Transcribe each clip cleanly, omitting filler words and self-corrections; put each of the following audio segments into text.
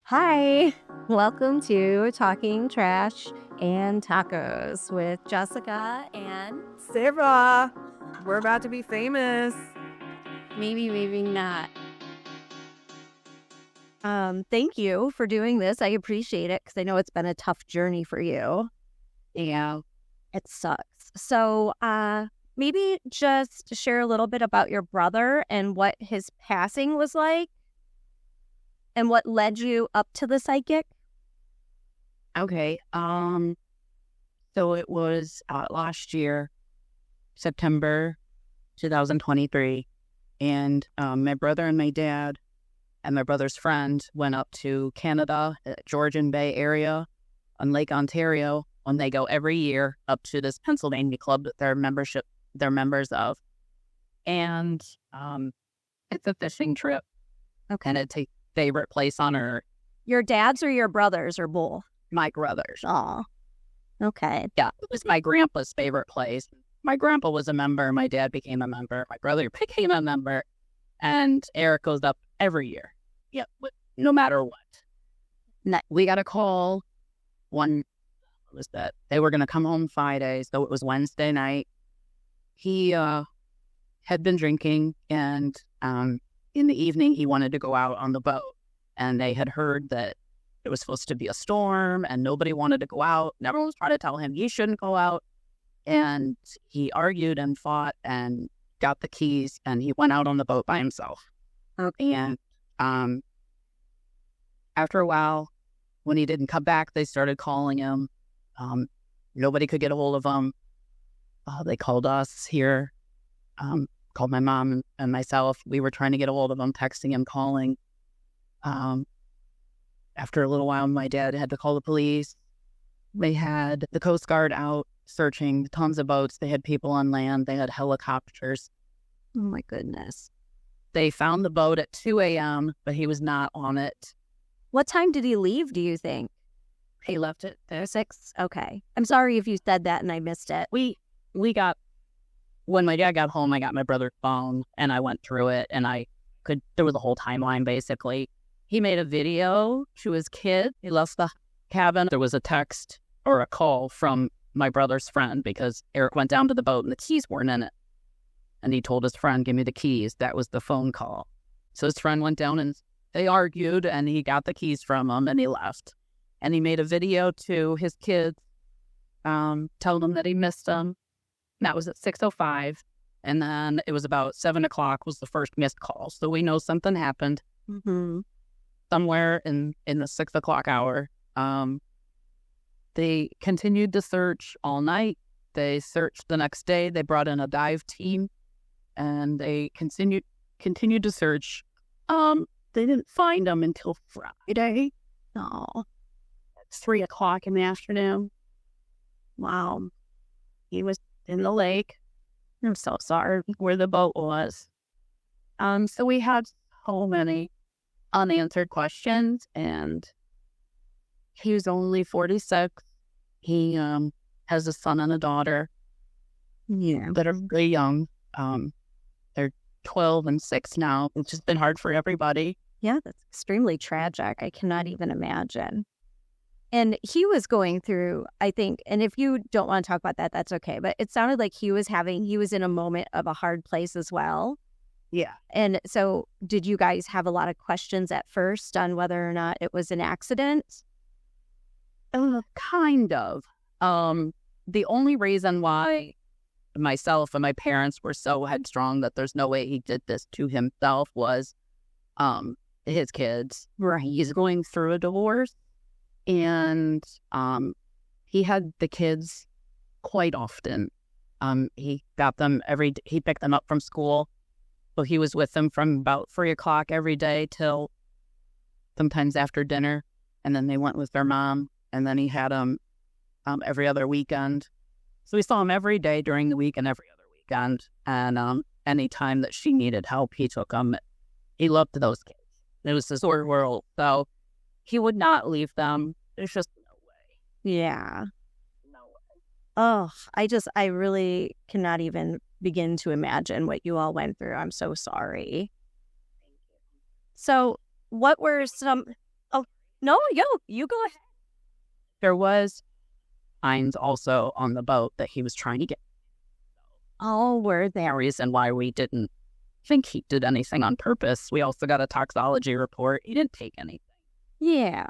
Hi, welcome to Talking Trash and Tacos with Jessika and Sarah, we're about to be famous. maybe not. Thank you for doing this. I appreciate it because I know it's been a tough journey for you. Yeah. It sucks. So, maybe just share a little bit about your brother and what his passing was like and what led you up to the psychic. Okay. So it was last year, September 2023, and my brother and my dad and my brother's friend went up to Canada, Georgian Bay area on Lake Ontario, and they go every year up to this Pennsylvania club that they're members of, and it's a fishing trip. Okay. And it's a favorite place on earth. Your dad's or your brother's or both? My brother's. Oh, okay. Yeah, it was my grandpa's favorite place. My grandpa was a member. My dad became a member. My brother became a member. And Eric goes up every year. Yeah, no matter what. We got a call. What was that? They were going to come home Friday, so it was Wednesday night. He had been drinking, and in the evening, he wanted to go out on the boat. And they had heard that it was supposed to be a storm and nobody wanted to go out. And everyone was trying to tell him he shouldn't go out. And he argued and fought and got the keys and he went out on the boat by himself. Okay. And after a while, when he didn't come back, they started calling him. Nobody could get a hold of him. They called us here, called my mom and myself. We were trying to get a hold of him, texting him, calling. After a little while, my dad had to call the police. They had the Coast Guard out searching tons of boats. They had people on land. They had helicopters. Oh, my goodness. They found the boat at 2 a.m., but he was not on it. What time did he leave, do you think? He left it there. 6? Okay. I'm sorry if you said that and I missed it. We got, when my dad got home, I got my brother's phone and I went through it and there was a whole timeline basically. He made a video to his kid. He left the cabin. There was a text or a call from my brother's friend because Eric went down to the boat and the keys weren't in it. And he told his friend, give me the keys. That was the phone call. So his friend went down and they argued and he got the keys from him and he left. And he made a video to his kids, telling them that he missed them. That was at 6:05. And then it was about 7 o'clock was the first missed call. So we know something happened. Mm-hmm. Somewhere in the 6 o'clock hour. They continued to search all night. They searched the next day. They brought in a dive team and they continued to search. They didn't find him until Friday. Oh, It's 3 o'clock in the afternoon. wow. He was in the lake. I'm so sorry where the boat was. So we had so many unanswered questions, and he was only 46. He has a son and a daughter that are very young. They're 12 and 6 now, which has been hard for everybody. Yeah, that's extremely tragic. I cannot even imagine. And he was going through, I think, and if you don't want to talk about that, that's okay. But it sounded like he was in a moment of a hard place as well. Yeah. And so did you guys have a lot of questions at first on whether or not it was an accident? Kind of. The only reason why myself and my parents were so headstrong that there's no way he did this to himself was his kids. Right. He's going through a divorce, and he had the kids quite often. He got them he picked them up from school. So he was with them from about 3 o'clock every day till sometimes after dinner. And then they went with their mom. And then he had them every other weekend. So we saw him every day during the week and every other weekend. And any time that she needed help, he took them. He loved those kids. It was his world. So he would not leave them. There's just no way. Yeah. No way. Oh, I really cannot even begin to imagine what you all went through. I'm so sorry. Thank you. So what were some... No, you go ahead. There was signs also on the boat that he was trying to get. Oh, were The there? reason why we didn't think he did anything on purpose. We also got a toxology report. He didn't take anything. Yeah.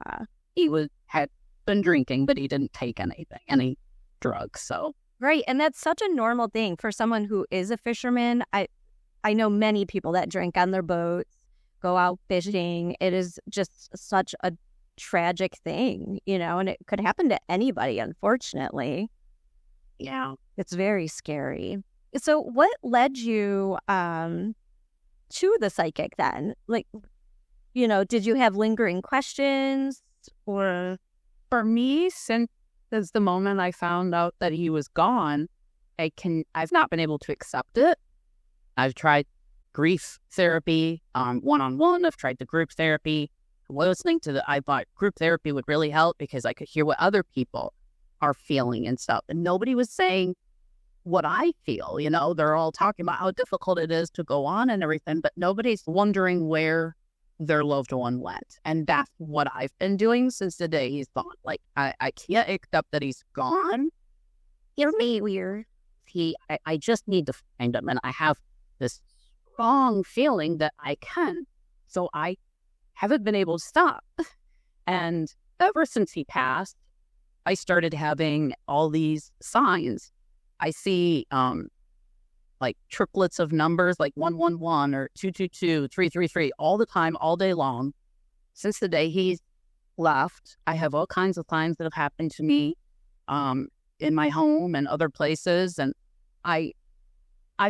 He had been drinking, but he didn't take any drugs. So Right. And that's such a normal thing for someone who is a fisherman. I know many people that drink on their boats, go out fishing. It is just such a tragic thing, and it could happen to anybody, unfortunately. yeah, It's very scary. So what led you to the psychic then? Like, did you have lingering questions or? for me, since the moment I found out that he was gone, I've not been able to accept it. I've tried grief therapy, one-on-one. I've tried the group therapy. I thought group therapy would really help because I could hear what other people are feeling and stuff. And nobody was saying what I feel, they're all talking about how difficult it is to go on and everything, but nobody's wondering where their loved one went. And that's what I've been doing since the day he's gone. Like, I can't accept that he's gone. It's me weird. I just need to find him. And I have this strong feeling that I can. So I haven't been able to stop. And ever since he passed, I started having all these signs. I see like triplets of numbers, like 111 or 222, 333, all the time, all day long. Since the day he's left, I have all kinds of signs that have happened to me in my home and other places. And I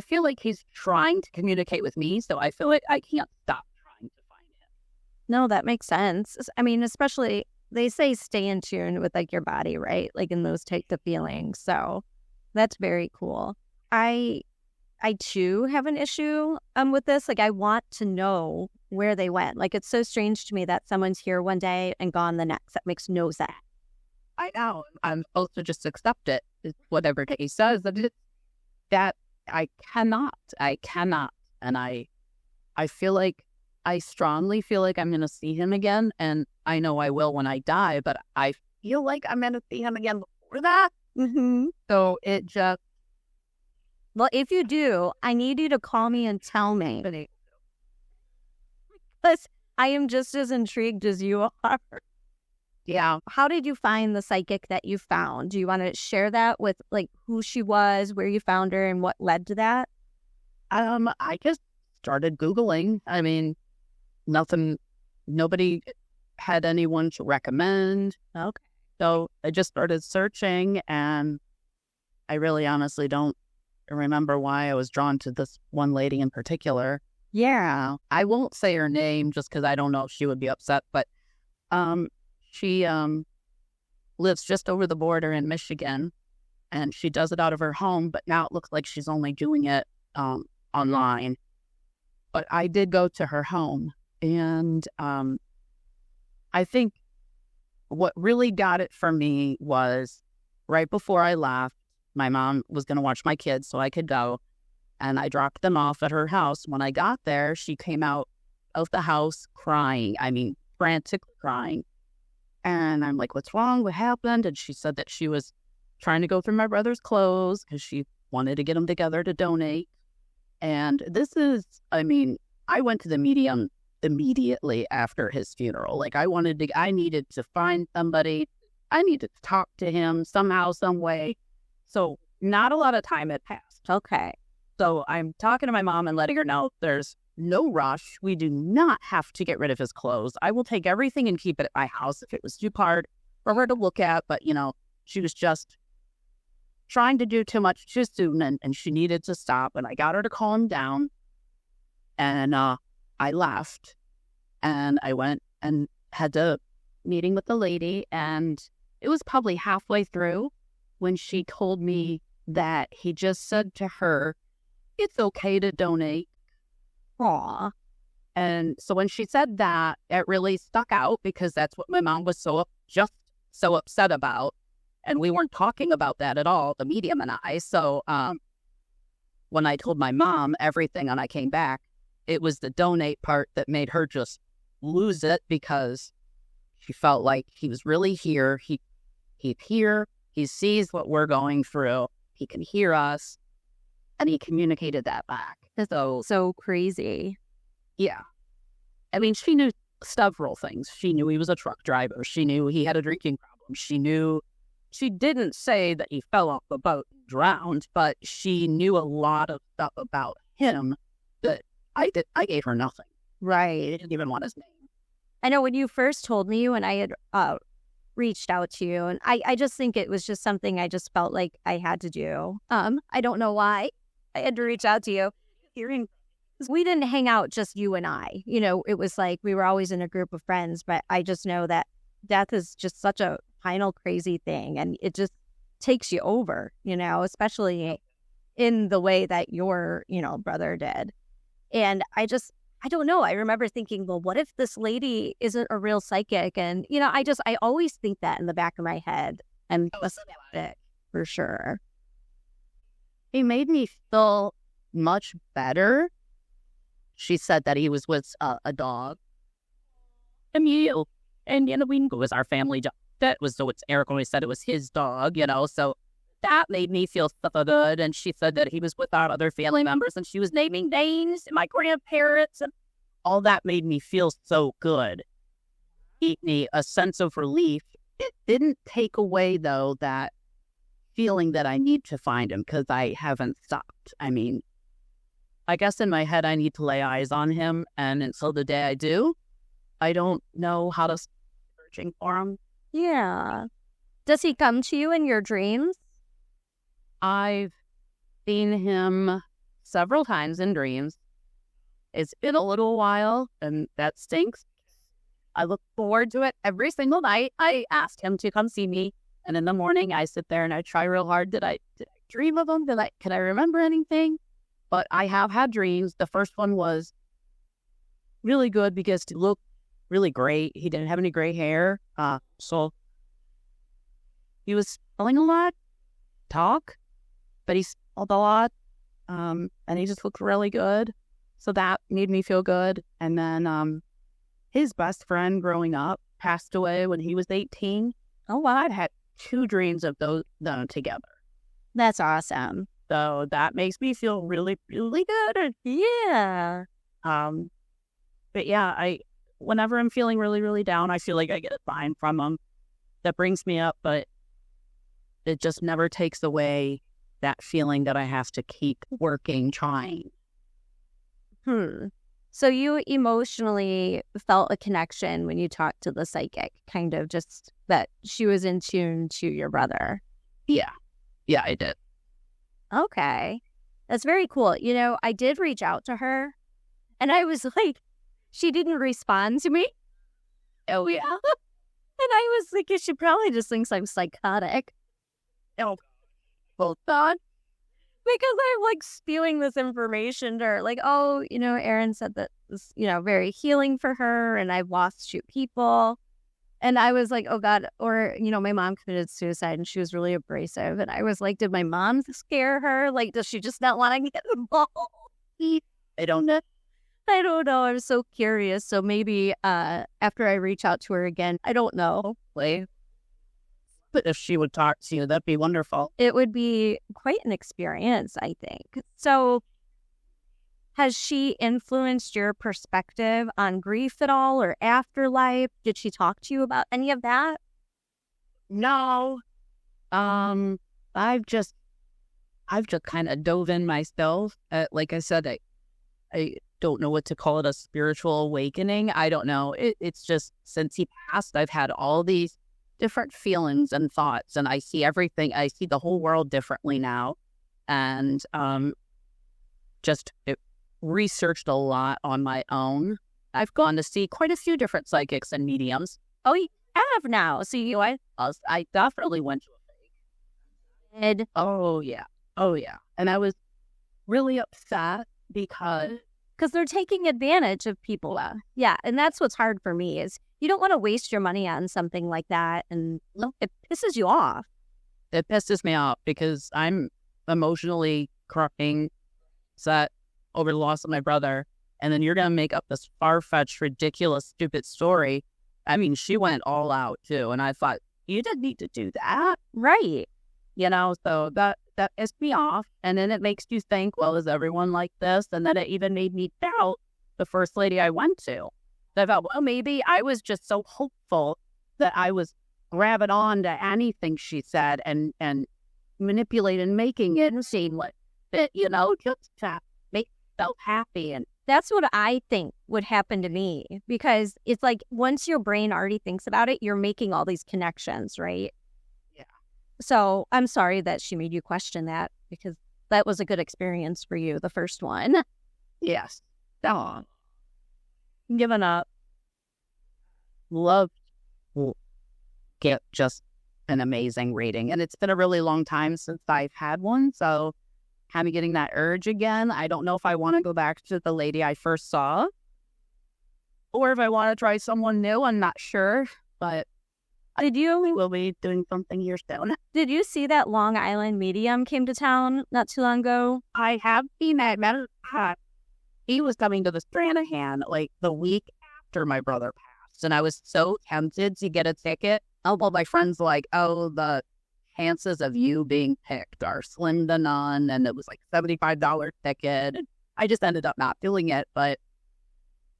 feel like he's trying to communicate with me, so I feel like I can't stop trying to find him. No, that makes sense. I mean, especially they say stay in tune with like your body, right? Like in those types of feelings. So that's very cool. I too have an issue with this. Like I want to know where they went. Like it's so strange to me that someone's here one day and gone the next. That makes no sense. I know. I'm supposed to just accept it. It's whatever he says. That I cannot. And I strongly feel like I'm going to see him again. And I know I will when I die, but I feel like I'm going to see him again before that. Mm-hmm. So it just. Well, if you do, I need you to call me and tell me. Because I am just as intrigued as you are. Yeah. How did you find the psychic that you found? Do you want to share that with like who she was, where you found her, and what led to that? I just started Googling. I mean, nobody had anyone to recommend. Okay. So I just started searching, and I really honestly don't remember why I was drawn to this one lady in particular. Yeah. I won't say her name just because I don't know if she would be upset, but she lives just over the border in Michigan, and she does it out of her home, but now it looks like she's only doing it online. But I did go to her home, and I think what really got it for me was right before I left, my mom was going to watch my kids so I could go, and I dropped them off at her house. When I got there, she came out of the house crying. I mean, frantically crying. And I'm like, what's wrong? What happened? And she said that she was trying to go through my brother's clothes because she wanted to get them together to donate. And I went to the medium immediately after his funeral. Like I needed to find somebody. I needed to talk to him somehow, some way. So not a lot of time had passed. Okay. So I'm talking to my mom and letting her know there's no rush. We do not have to get rid of his clothes. I will take everything and keep it at my house if it was too hard for her to look at. But, she was just trying to do too much too soon, and she needed to stop. And I got her to calm down. And I left. And I went and had a meeting with the lady. And it was probably halfway through when she told me that he just said to her, it's okay to donate. Aw. And so when she said that, it really stuck out because that's what my mom was so upset about. And we weren't talking about that at all, the medium and I. So when I told my mom everything and I came back, it was the donate part that made her just lose it because She felt like he was really here. He's here. He sees what we're going through. He can hear us. And he communicated that back. So crazy. Yeah. I mean, she knew several things. She knew he was a truck driver. She knew he had a drinking problem. She didn't say that he fell off the boat and drowned, but she knew a lot of stuff about him that I gave her nothing. Right. I didn't even want his name. I know when you first told me when I had reached out to you, and I just think it was just something I just felt like I had to do. I don't know why I had to reach out to you. We didn't hang out just you and I. It was like we were always in a group of friends, but I just know that death is just such a final crazy thing, and it just takes you over, especially in the way that your, brother did. And I don't know. I remember thinking, well, what if this lady isn't a real psychic? And, I always think that in the back of my head. And that's it for sure. He made me feel much better. She said that he was with a dog. And we was our family dog. Eric always said it was his dog, so that made me feel so good. And she said that he was with our other family members and she was naming names and my grandparents, and all that made me feel so good. Gave me a sense of relief. It didn't take away, though, that feeling that I need to find him, because I haven't stopped. I mean, I guess in my head I need to lay eyes on him, and until the day I do, I don't know how to start searching for him. Yeah. Does he come to you in your dreams? I've seen him several times in dreams. It's been a little while, and that stinks. I look forward to it every single night. I asked him to come see me, and in the morning I sit there and I try real hard. Did I dream of him? Can I remember anything? But I have had dreams. The first one was really good because he looked really great. He didn't have any gray hair, so he was smelling a lot, but he smelled a lot, and he just looked really good. So that made me feel good. And then his best friend growing up passed away when he was 18. Oh, wow. I'd had 2 dreams of those done together. That's awesome. So that makes me feel really, really good. Yeah. But yeah, whenever I'm feeling really, really down, I feel like I get a sign from him that brings me up, but it just never takes away that feeling that I have to keep working, trying. So you emotionally felt a connection when you talked to the psychic, kind of just that she was in tune to your brother. Yeah. Yeah, I did. Okay. That's very cool. I did reach out to her, and I was like, she didn't respond to me. Oh, yeah. And I was thinking she probably just thinks I'm psychotic. Oh, well, God. Because I'm like spewing this information to her, like, oh, Erin said that this, very healing for her, and I've lost 2 people. And I was like, oh God, or, my mom committed suicide and she was really abrasive. And I was like, did my mom scare her? Like, does she just not want to get involved? I don't know. I'm so curious. So maybe after I reach out to her again, I don't know. But if she would talk to you, that'd be wonderful. It would be quite an experience, I think. So has she influenced your perspective on grief at all, or afterlife? Did she talk to you about any of that? No. I've just kind of dove in myself. Like I said, I don't know what to call it, a spiritual awakening. I don't know. It's just since he passed, I've had all these different feelings and thoughts, and I see everything. I see the whole world differently now, and researched a lot on my own. I've gone to see quite a few different psychics and mediums. Oh, you have now. So I definitely went to a fake. Oh yeah, and I was really upset because they're taking advantage of people. Yeah, and that's what's hard for me is you don't want to waste your money on something like that, and it pisses you off. It pisses me off because I'm emotionally crying, upset over the loss of my brother, and then you're going to make up this far-fetched, ridiculous, stupid story I mean, she went all out too. And I thought, you didn't need to do that. Right. So that pissed me off. And then it makes you think, well, is everyone like this? And then it even made me doubt the first lady I went to. I thought, well, maybe I was just so hopeful that I was grabbing on to anything she said and manipulating, making it seem like it, just to make myself happy. And that's what I think would happen to me, because it's like once your brain already thinks about it, you're making all these connections, right? Yeah. So I'm sorry that she made you question that, because that was a good experience for you, the first one. Yes. Oh. Giving up. Love will get just an amazing rating. And it's been a really long time since I've had one. So kind of getting that urge again. I don't know if I want to go back to the lady I first saw or if I want to try someone new. I'm not sure. But we'll be doing something here soon. Did you see that Long Island medium came to town not too long ago? I have seen that. He was coming to the Stranahan like the week after my brother passed. And I was so tempted to get a ticket. All my friends were like, oh, the chances of you being picked are slim to none. And it was like $75 ticket. I just ended up not doing it. But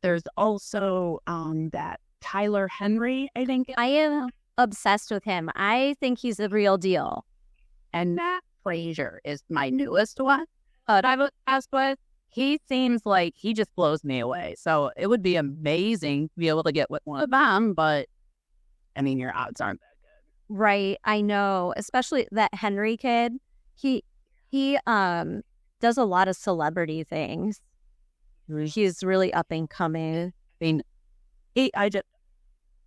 there's also that Tyler Henry, I think. I am obsessed with him. I think he's the real deal. And Matt Frazier is my newest one that I've obsessed with. He seems like he just blows me away. So it would be amazing to be able to get with one of them. But, I mean, your odds aren't that good. Right. I know. Especially that Henry kid. He does a lot of celebrity things. He's really up and coming. I mean, I just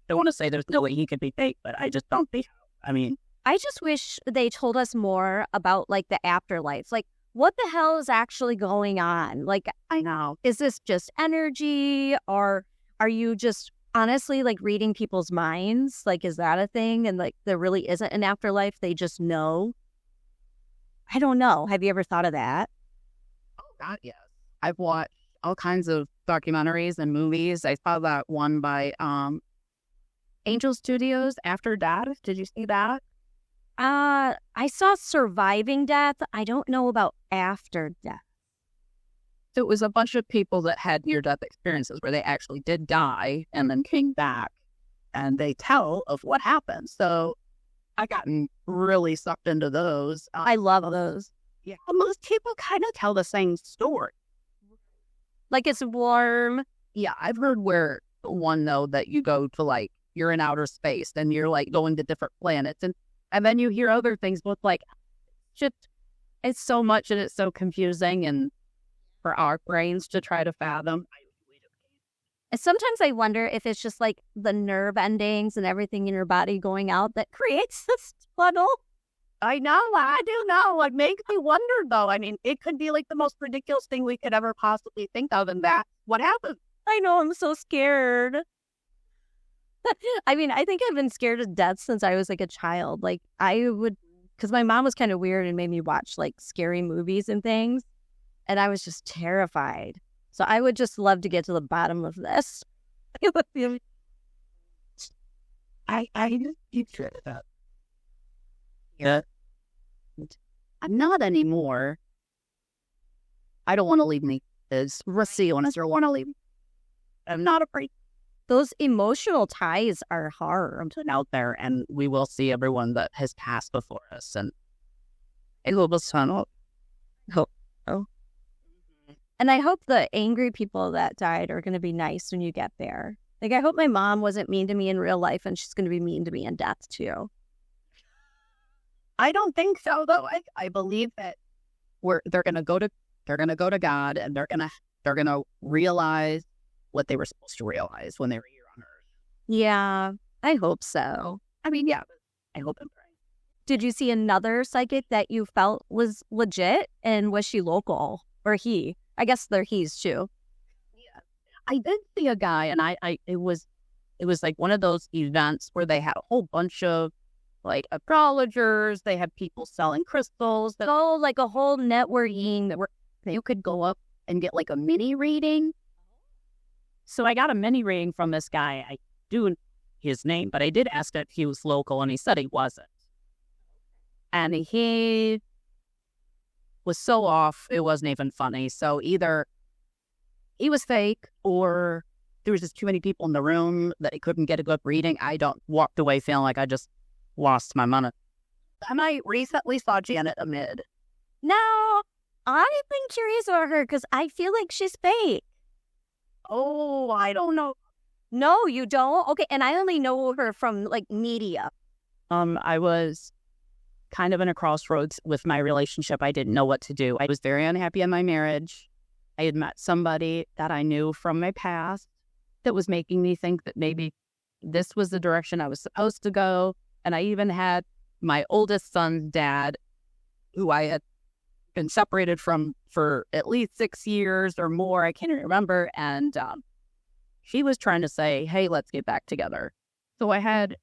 don't want to say there's no way he could be fake, but I just don't think so. I mean, I just wish they told us more about like the afterlife. Like, what the hell is actually going on? Like, I know. Is this just energy, or are you just honestly like reading people's minds? Like, is that a thing? And like, there really isn't an afterlife. They just know. I don't know. Have you ever thought of that? Oh, God, yes. I've watched all kinds of documentaries and movies. I saw that one by Angel Studios, After Death. Did you see that? I saw Surviving Death. I don't know about After Death. So it was a bunch of people that had near-death experiences where they actually did die and then came back, and they tell of what happened. So I gotten really sucked into those. I love those. Yeah, most people kind of tell the same story. Like, it's warm. Yeah, I've heard where one, though, that you go to, like, you're in outer space and you're, like, going to different planets. And then you hear other things, but, like, just, it's so much and it's so confusing and for our brains to try to fathom. And sometimes I wonder if it's just, like, the nerve endings and everything in your body going out that creates this funnel. I know. I do know. It makes me wonder, though. I mean, it could be, like, the most ridiculous thing we could ever possibly think of, and that's what happened. I know. I'm so scared. I mean, I think I've been scared to death since I was like a child. Like, I would, because my mom was kind of weird and made me watch like scary movies and things. And I was just terrified. So I would just love to get to the bottom of this. You tried that. Yeah. I'm not anymore. I don't want to leave me. Is Rusty on us or want to leave? I'm not afraid. Those emotional ties are hard out there, and we will see everyone that has passed before us, and it will be fun. Oh. And I hope the angry people that died are going to be nice when you get there. Like, I hope my mom wasn't mean to me in real life, and she's going to be mean to me in death too. I don't think so, though. I believe that they're going to go to God, and they're going to realize what they were supposed to realize when they were here on Earth. Yeah, I hope so. I mean, yeah, I hope and pray. Did you see another psychic that you felt was legit? And was she local? Or he? I guess they're he's too. Yeah. I did see a guy, and it was like one of those events where they had a whole bunch of like astrologers, they had people selling crystals. Like a whole networking that you could go up and get like a mini reading. So I got a mini reading from this guy. his name, but I did ask if he was local, and he said he wasn't. And he was so off, it wasn't even funny. So either he was fake, or there was just too many people in the room that he couldn't get a good reading. I walked away feeling like I just lost my money. And I recently saw Janet Amid. Now, I've been curious about her because I feel like she's fake. Oh, I don't know. No, you don't? Okay, and I only know her from, like, media. I was kind of in a crossroads with my relationship. I didn't know what to do. I was very unhappy in my marriage. I had met somebody that I knew from my past that was making me think that maybe this was the direction I was supposed to go. And I even had my oldest son's dad, who I had been separated from for at least 6 years or more. I can't even remember. And she was trying to say, hey, let's get back together. So I had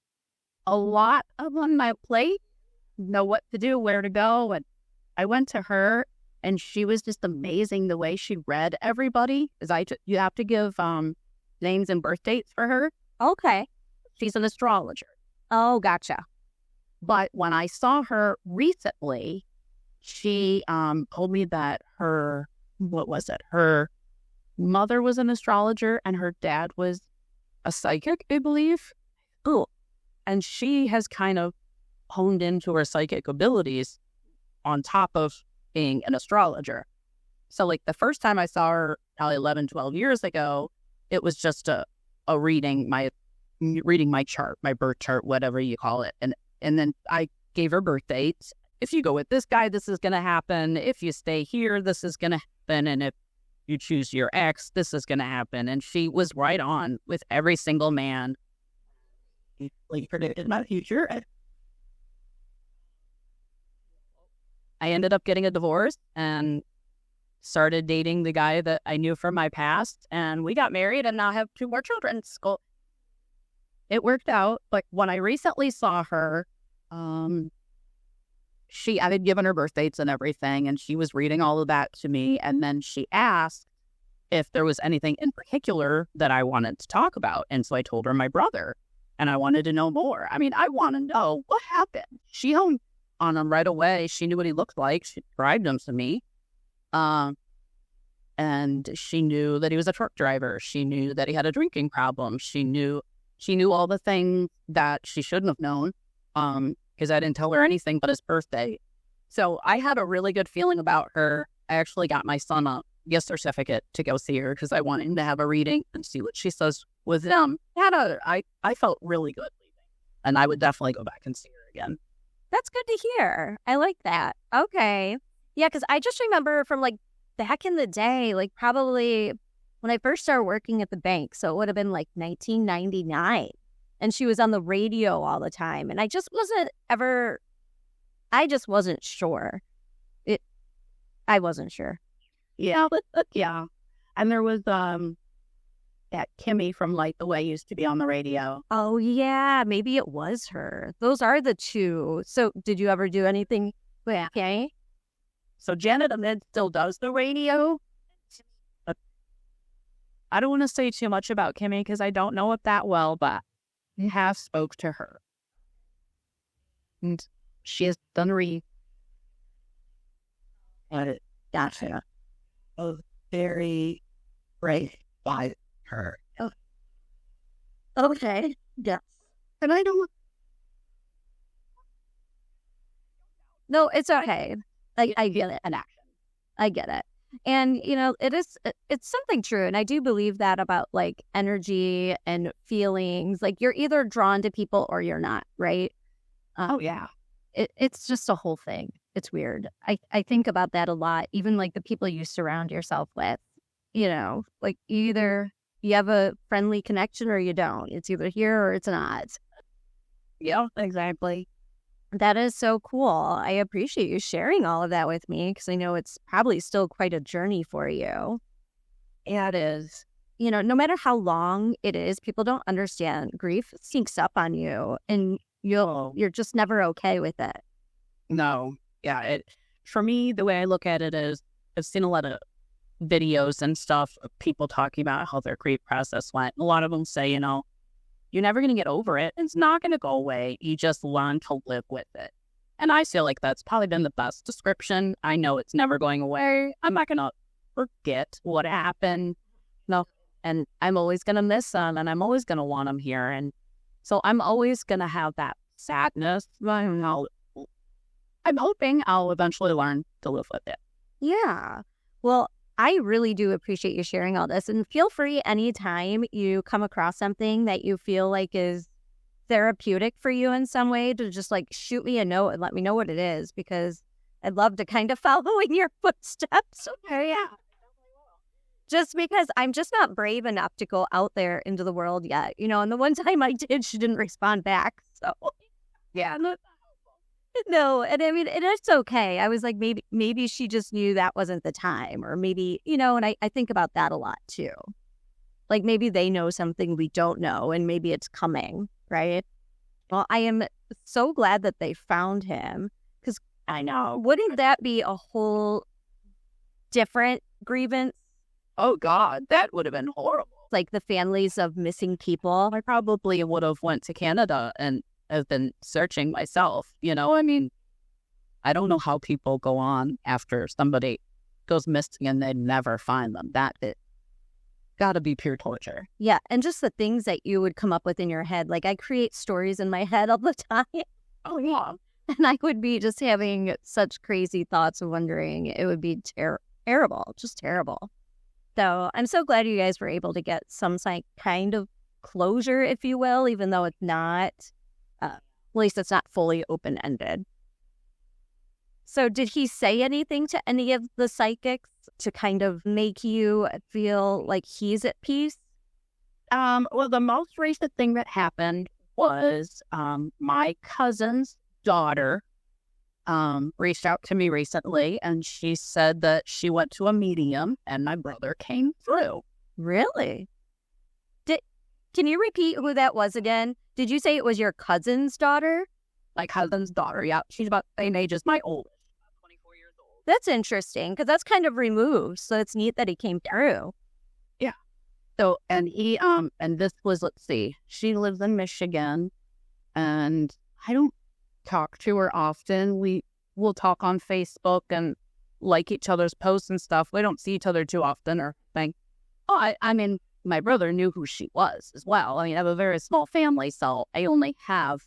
a lot on my plate, know what to do, where to go. And I went to her, and she was just amazing the way she read everybody. You have to give names and birth dates for her. Okay. She's an astrologer. Oh, gotcha. But when I saw her recently, she told me that her mother was an astrologer and her dad was a psychic, I believe. Oh, and she has kind of honed into her psychic abilities on top of being an astrologer. So like the first time I saw her, probably 11, 12 years ago, it was just a reading my chart, my birth chart, whatever you call it. And then I gave her birth dates. If you go with this guy, this is going to happen. If you stay here, this is going to happen. And if you choose your ex, this is going to happen. And she was right on with every single man. Like predicted my future. I ended up getting a divorce and started dating the guy that I knew from my past. And we got married and now have 2 more children. It worked out. But when I recently saw her, I had given her birth dates and everything, and she was reading all of that to me. And then she asked if there was anything in particular that I wanted to talk about. And so I told her my brother, and I wanted to know more. I mean, I want to know what happened. She honed on him right away. She knew what he looked like. She described him to me. And she knew that he was a truck driver. She knew that he had a drinking problem. She knew all the things that she shouldn't have known. Because I didn't tell her anything but his birthday. So I had a really good feeling about her. I actually got my son a gift certificate to go see her because I wanted him to have a reading and see what she says with him. I felt really good leaving, and I would definitely go back and see her again. That's good to hear. I like that. Okay. Yeah, because I just remember from like back in the day, like probably when I first started working at the bank. So it would have been like 1999. And she was on the radio all the time. And I just wasn't sure. I wasn't sure. Yeah, but yeah. And there was that Kimmy from Light the Way used to be on the radio. Oh, yeah. Maybe it was her. Those are the 2. So did you ever do anything with Kimmy? So Janet Amid still does the radio. I don't want to say too much about Kimmy because I don't know it that well, but I have spoke to her. And she has done a read. And gotcha. Oh, very great by her. Oh. Okay. Yes. And I don't. No, it's okay. I get it. An action. I get it. And, it's something true. And I do believe that about like energy and feelings. Like you're either drawn to people or you're not, right? Oh, yeah. It's just a whole thing. It's weird. I think about that a lot. Even like the people you surround yourself with, like either you have a friendly connection or you don't. It's either here or it's not. Yeah, exactly. That is so cool. I appreciate you sharing all of that with me because I know it's probably still quite a journey for you. Yeah, it is. No matter how long it is, people don't understand. Grief sneaks up on you and you're just never okay with it. No. Yeah. For me, the way I look at it is I've seen a lot of videos and stuff of people talking about how their grief process went. A lot of them say, You're never going to get over it. It's not going to go away. You just learn to live with it. And I feel like that's probably been the best description. I know it's never going away. I'm not going to forget what happened. No. And I'm always going to miss them, and I'm always going to want them here. And so I'm always going to have that sadness. I'm hoping I'll eventually learn to live with it. Yeah. Well, I really do appreciate you sharing all this. And feel free anytime you come across something that you feel like is therapeutic for you in some way to just like shoot me a note and let me know what it is, because I'd love to kind of follow in your footsteps. Okay, yeah. Just because I'm just not brave enough to go out there into the world yet, and the one time I did, she didn't respond back. So Yeah. no, and I mean, and it's okay. I was like, maybe she just knew that wasn't the time, or maybe, and I think about that a lot too. Like maybe they know something we don't know, and maybe it's coming, right? Well, I am so glad that they found him, because I know. wouldn't that be a whole different grievance? Oh, God, that would have been horrible. Like the families of missing people. I probably would have went to Canada and have been searching myself. I mean, I don't know how people go on after somebody goes missing and they never find them. That it got to be pure torture. Yeah, and just the things that you would come up with in your head. Like I create stories in my head all the time. Oh, yeah. And I would be just having such crazy thoughts of wondering. It would be terrible, just terrible. So I'm so glad you guys were able to get some kind of closure, if you will, even though it's not, at least it's not fully open-ended. So did he say anything to any of the psychics to kind of make you feel like he's at peace? Well, the most recent thing that happened was my cousin's daughter reached out to me recently, and she said that she went to a medium and my brother came through. Really? Can you repeat who that was again? Did you say it was your cousin's daughter? My cousin's daughter, yeah. She's about the same age as my oldest, 24 years old. That's interesting, because that's kind of removed, so it's neat that he came through. Yeah. So, and he, and this was, let's see, she lives in Michigan, and I don't talk to her often. We'll talk on Facebook and like each other's posts and stuff. We don't see each other too often or think. Oh, I mean, my brother knew who she was as well. I mean, I have a very small family, so I only have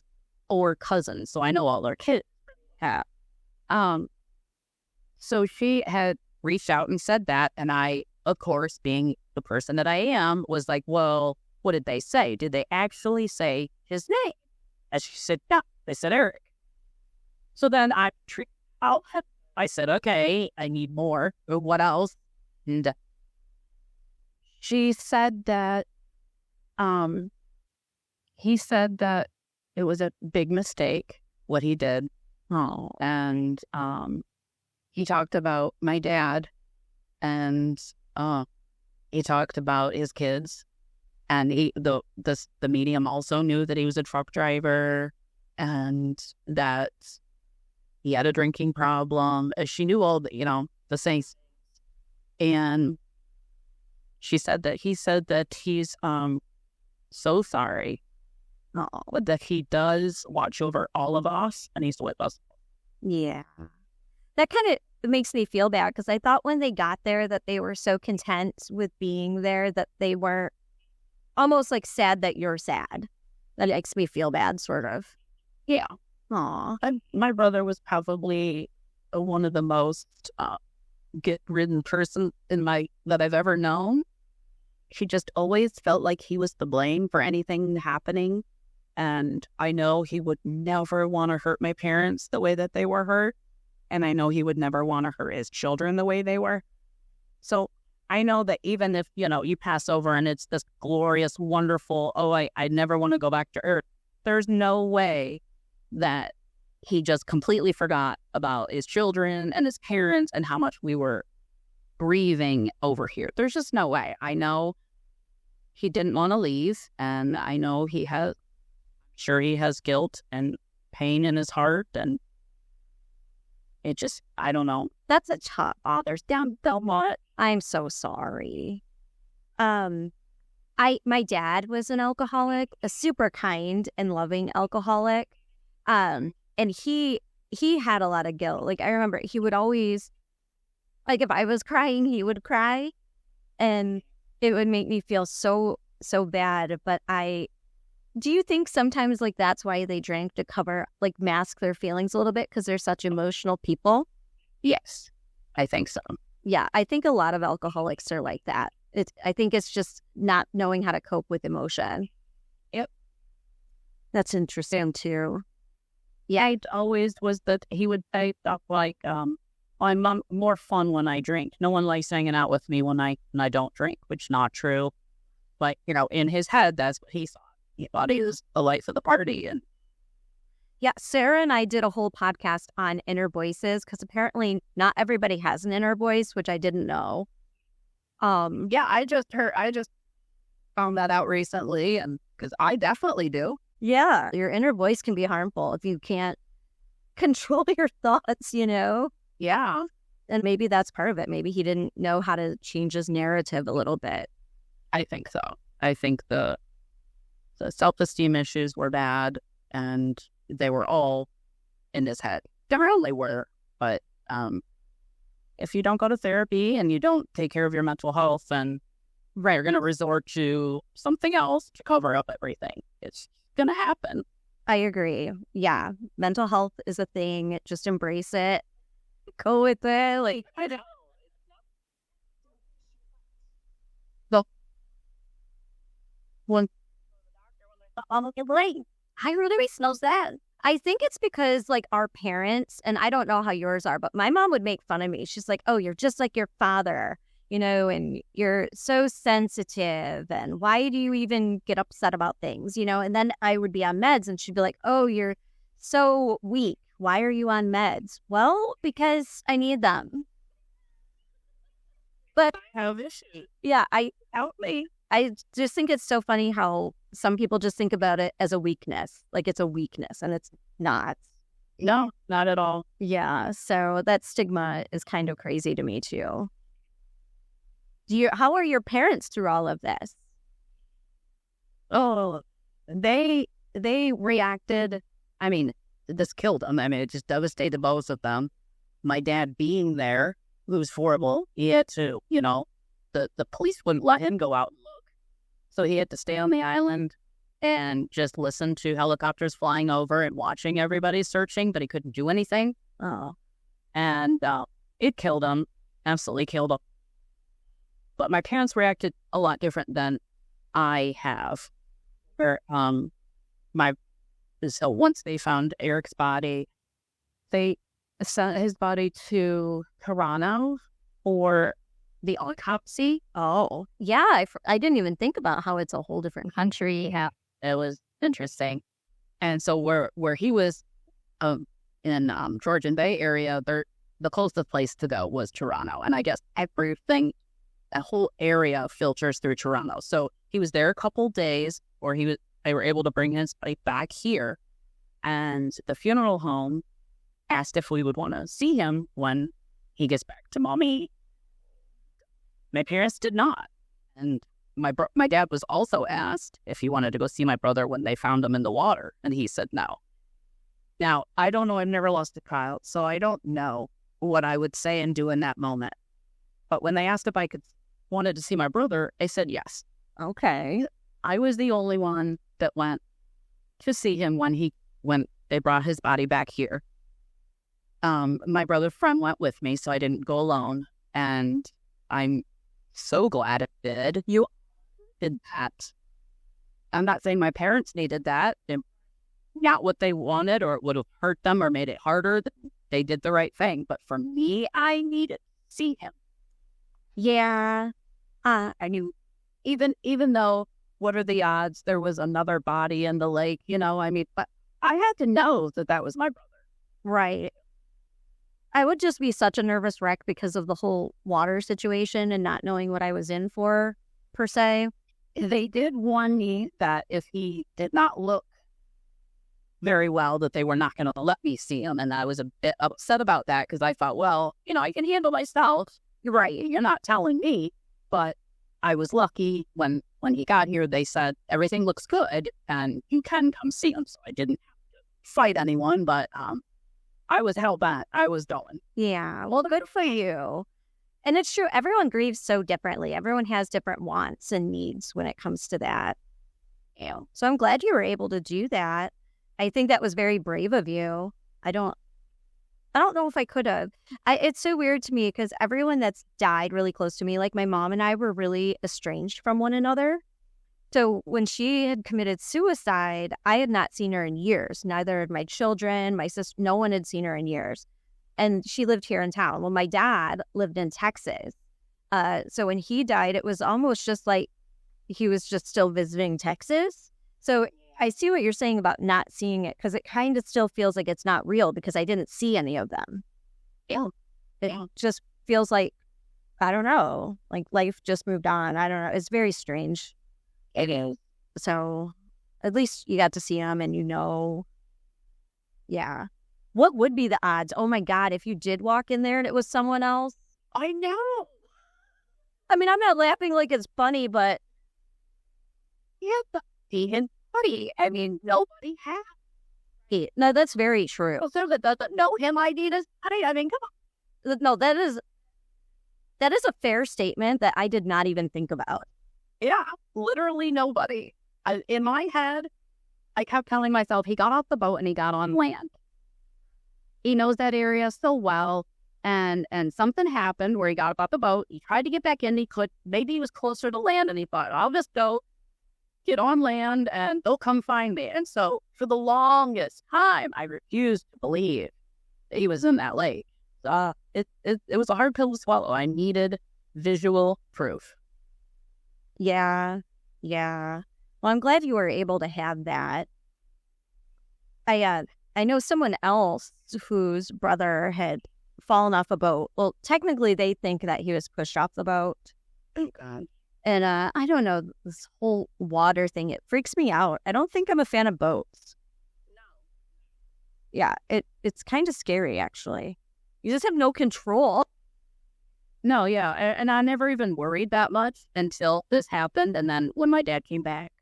4 cousins, so I know all their kids. Yeah. So she had reached out and said that, and I, of course, being the person that I am, was like, well, what did they say? Did they actually say his name? And she said, no, they said Eric. So then I said, okay, I need more. What else? And she said that he said that it was a big mistake what he did. Oh. And he talked about my dad, and he talked about his kids, and the medium also knew that he was a truck driver and that he had a drinking problem. She knew all the things. And she said that he said that he's so sorry that he does watch over all of us and he's with us. Yeah. That kind of makes me feel bad, because I thought when they got there that they were so content with being there that they were almost like sad that you're sad. That makes me feel bad, sort of. Yeah. Aw. My brother was probably one of the most get-ridden person that I've ever known. He just always felt like he was to blame for anything happening. And I know he would never want to hurt my parents the way that they were hurt. And I know he would never want to hurt his children the way they were. So I know that even if, you pass over and it's this glorious, wonderful, I never want to go back to Earth, there's no way that he just completely forgot about his children and his parents and how much we were grieving over here. There's just no way. I know he didn't want to leave, and I know he has guilt and pain in his heart, and it just, I don't know. That's a tough. There's down so much. I'm so sorry. I My dad was an alcoholic, a super kind and loving alcoholic. And he had a lot of guilt. Like, I remember he would always, like, if I was crying, he would cry, and it would make me feel so bad. But do you think sometimes, like, that's why they drank, to cover, like, mask their feelings a little bit, because they're such emotional people? Yes, I think so. Yeah, I think a lot of alcoholics are like that. I think it's just not knowing how to cope with emotion. Yep. That's interesting too. Yeah, it always was that he would say stuff like, I'm more fun when I drink. No one likes hanging out with me when I don't drink, which is not true. But, in his head, that's what he thought. He thought he was the life of the party. And yeah, Sarah and I did a whole podcast on inner voices, because apparently not everybody has an inner voice, which I didn't know. Yeah, I just found that out recently, and because I definitely do. Yeah, your inner voice can be harmful if you can't control your thoughts, Yeah. And maybe that's part of it. Maybe he didn't know how to change his narrative a little bit. I think so. I think the self-esteem issues were bad, and they were all in his head. They really were, but if you don't go to therapy and you don't take care of your mental health, then you're going to resort to something else to cover up everything. It's going to happen. I agree. Yeah. Mental health is a thing. Just embrace it. Go with it. Like, I know. So, when I really knows that. I think it's because, like, our parents, and I don't know how yours are, but my mom would make fun of me. She's like, oh, you're just like your father, and you're so sensitive, and why do you even get upset about things, And then I would be on meds, and she'd be like, oh, you're so weak. Why are you on meds? Well, because I need them. But I have issues. Yeah, Help me. I just think it's so funny how some people just think about it as a weakness, like it's a weakness, and it's not. No, not at all. Yeah, so that stigma is kind of crazy to me too. How are your parents through all of this? Oh, they reacted. I mean, this killed them. I mean, it just devastated both of them. My dad being there, it was horrible. He had to, the police wouldn't let him go out and look. So he had to stay on the island and just listen to helicopters flying over and watching everybody searching, but he couldn't do anything. Oh. And it killed him, absolutely killed him. But my parents reacted a lot different than I have. Where so once they found Eric's body, they sent his body to Toronto for the autopsy. Oh, yeah. I didn't even think about how it's a whole different country. Yeah, it was interesting. And so where he was in Georgian Bay area, the closest place to go was Toronto. And I guess everything, that whole area filters through Toronto. So he was there a couple days, or they were able to bring his body back here. And the funeral home asked if we would want to see him when he gets back to mommy. My parents did not. And my dad was also asked if he wanted to go see my brother when they found him in the water, and he said no. Now, I don't know. I've never lost a child, so I don't know what I would say and do in that moment. But when they asked if I wanted to see my brother, I said yes. Okay. I was the only one that went to see him when they brought his body back here. My brother's friend went with me, so I didn't go alone. And I'm so glad it did. You did that. I'm not saying my parents needed that. Not what they wanted, or it would have hurt them or made it harder. They did the right thing. But for me, I needed to see him. Yeah. I knew, even though, what are the odds there was another body in the lake, but I had to know that was my brother. Right. I would just be such a nervous wreck because of the whole water situation and not knowing what I was in for, per se. They did warn me that if he did not look very well, that they were not going to let me see him. And I was a bit upset about that, because I thought, well, I can handle myself. You're right. You're not telling me. But I was lucky when he got here, they said, everything looks good and you can come see him. So I didn't have to fight anyone, but I was hell bent. I was going. Yeah, well, good for you. And it's true. Everyone grieves so differently. Everyone has different wants and needs when it comes to that. Yeah. So I'm glad you were able to do that. I think that was very brave of you. I don't know if I could have. It's so weird to me because everyone that's died really close to me, like my mom and I were really estranged from one another. So when she had committed suicide, I had not seen her in years. Neither had my children, my sister, no one had seen her in years. And she lived here in town. Well, my dad lived in Texas. So when he died, it was almost just like he was just still visiting Texas. So I see what you're saying about not seeing it because it kind of still feels like it's not real because I didn't see any of them. Yeah. It just feels like, I don't know, like life just moved on. I don't know. It's very strange. It is. So at least you got to see them and yeah. What would be the odds? Oh my God, if you did walk in there and it was someone else? I know. I mean, I'm not laughing like it's funny, but Yeah, but being funny. I mean, nobody has. No, that's very true. So that doesn't know him, I need his buddy. I mean, come on. No, that is a fair statement that I did not even think about. Yeah, literally nobody. In my head, I kept telling myself he got off the boat and he got on land. He knows that area so well, and something happened where he got off the boat. He tried to get back in. He could. Maybe he was closer to land, and he thought, I'll just go get on land, and they'll come find me. And so for the longest time, I refused to believe that he was in that lake. It was a hard pill to swallow. I needed visual proof. Yeah. Well, I'm glad you were able to have that. I know someone else whose brother had fallen off a boat. Well, technically, they think that he was pushed off the boat. Oh, God. And I don't know, this whole water thing, it freaks me out. I don't think I'm a fan of boats. No. Yeah, it's kind of scary, actually. You just have no control. No, yeah, and I never even worried that much until this happened. And then when my dad came back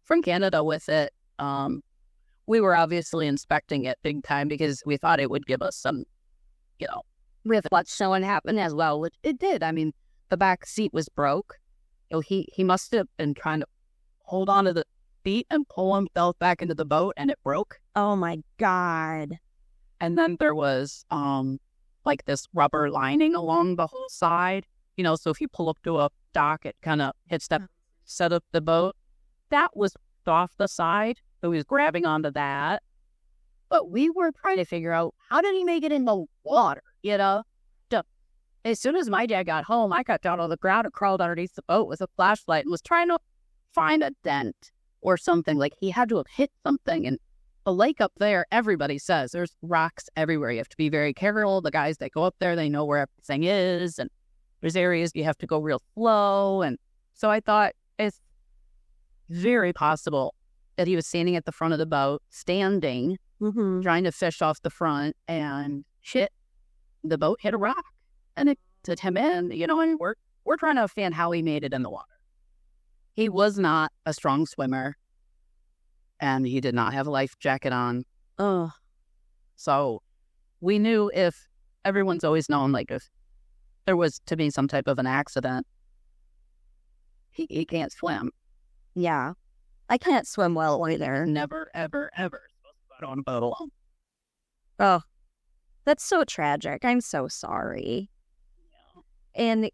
from Canada with it, we were obviously inspecting it big time because we thought it would give us some, reflection on what happened as well, which it did. I mean, the back seat was broke. He must have been trying to hold on to the seat and pull himself back into the boat, and it broke. Oh, my God. And then there was like this rubber lining along the whole side, so if you pull up to a dock, it kind of hits that set up the boat. That was off the side, so he was grabbing onto that. But we were trying to figure out, how did he make it in the water, As soon as my dad got home, I got down on the ground and crawled underneath the boat with a flashlight and was trying to find a dent or something. Like, he had to have hit something. And the lake up there, everybody says there's rocks everywhere. You have to be very careful. The guys that go up there, they know where everything is. And there's areas you have to go real slow. And so I thought it's very possible that he was standing at the front of the boat, trying to fish off the front, and the boat hit a rock. And it took him in, and we're trying to understand how he made it in the water. He was not a strong swimmer, and he did not have a life jacket on. So we knew, if everyone's always known, like, if there was to be some type of an accident, he can't swim. Yeah. I can't swim well either. Never, ever, ever supposed to go on a boat alone. Oh, that's so tragic. I'm so sorry. And,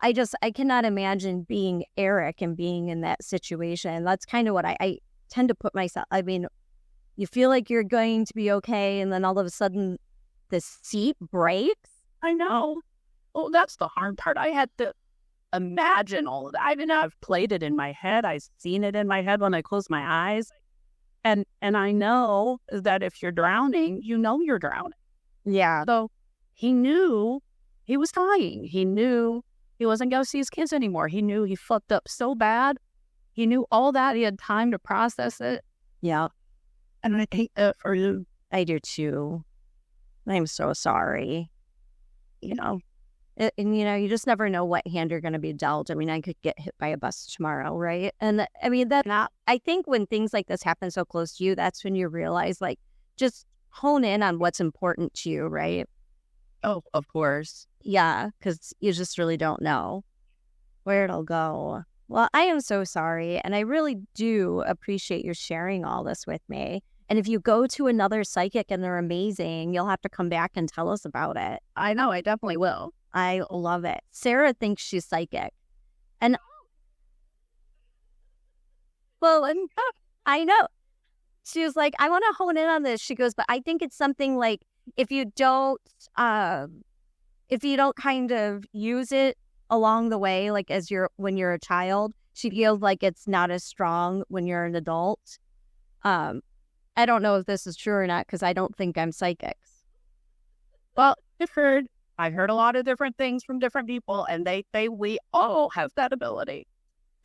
I cannot imagine being Eric and being in that situation. That's kind of what I tend to put myself. I mean, you feel like you're going to be okay, and then all of a sudden the seat breaks. I know. Oh, that's the hard part. I had to imagine all of that. I mean, I've played it in my head. I've seen it in my head when I close my eyes. And I know that if you're drowning, you're drowning. Yeah. So he knew he was dying. He knew he wasn't going to see his kids anymore. He knew he fucked up so bad. He knew all that. He had time to process it. Yeah. And I hate that for you. I do too. I'm so sorry. And, you just never know what hand you're going to be dealt. I mean, I could get hit by a bus tomorrow, right? And I mean, I think when things like this happen so close to you, that's when you realize, like, just hone in on what's important to you, right? Oh, of course. Yeah, because you just really don't know where it'll go. Well, I am so sorry, and I really do appreciate your sharing all this with me. And if you go to another psychic and they're amazing, you'll have to come back and tell us about it. I know, I definitely will. I love it. Sarah thinks she's psychic. And well, and I know. She was like, I want to hone in on this. She goes, but I think it's something like if you don't kind of use it along the way, like when you're a child, she feels like it's not as strong when you're an adult. I don't know if this is true or not because I don't think I'm psychic. Well, I've heard a lot of different things from different people, and they say we all have that ability.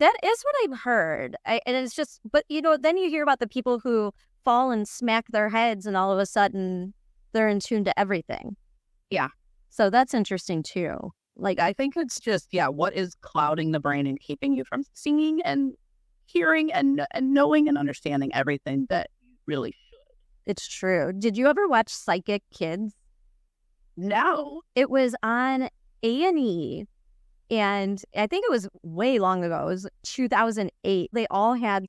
That is what I've heard. And it's just, but then you hear about the people who fall and smack their heads and all of a sudden they're in tune to everything. Yeah. So that's interesting too. Like, I think it's just, what is clouding the brain and keeping you from seeing and hearing and knowing and understanding everything that you really should. It's true. Did you ever watch Psychic Kids? No. It was on A&E, and I think it was way long ago. It was 2008. They all had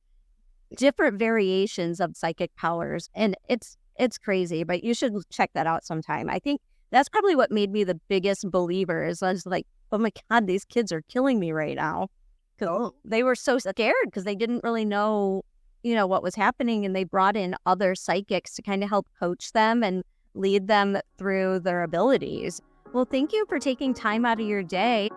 different variations of psychic powers, and it's crazy, but you should check that out sometime. I think that's probably what made me the biggest believer is I was like, oh my God, these kids are killing me right now. Because they were so scared because they didn't really know, what was happening, and they brought in other psychics to kind of help coach them and lead them through their abilities. Well, thank you for taking time out of your day.